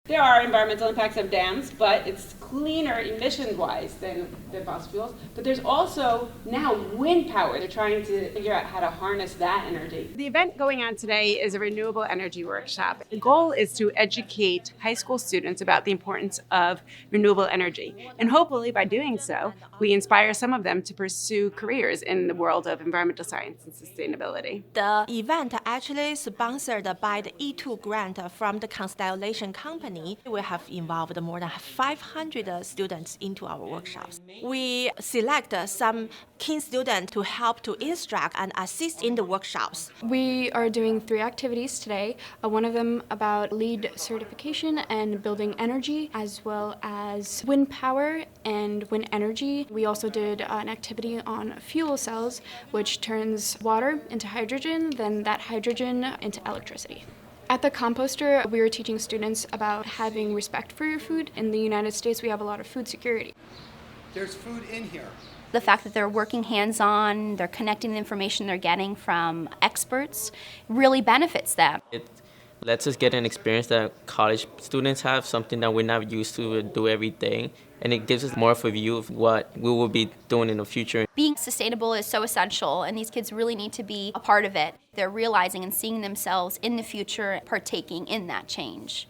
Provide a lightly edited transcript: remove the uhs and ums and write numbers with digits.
There are environmental impacts of dams, but it's cleaner emission-wise than fossil fuels. But there's also now wind power. They're trying to figure out how to harness that energy. The event going on today is a renewable energy workshop. The goal is to educate high school students about the importance of renewable energy. And hopefully by doing so, we inspire some of them to pursue careers in the world of environmental science and sustainability. The event actually sponsored by the E2 grant from the Constellation Company. We have involved more than 500 students into our workshops. We select some Kean students to help to instruct and assist in the workshops. We are doing 3 activities today, one of them about LEED certification and building energy, as well as wind power and wind energy. We also did an activity on fuel cells, which turns water into hydrogen, then that hydrogen into electricity. At the composter, we were teaching students about having respect for your food. In the United States, we have a lot of food security. There's food in here. The fact that they're working hands-on, they're connecting the information they're getting from experts really benefits them. It lets us get an experience that college students have, something that we're not used to do every day. And it gives us more of a view of what we will be doing in the future. Being sustainable is so essential, and these kids really need to be a part of it. They're realizing and seeing themselves in the future partaking in that change.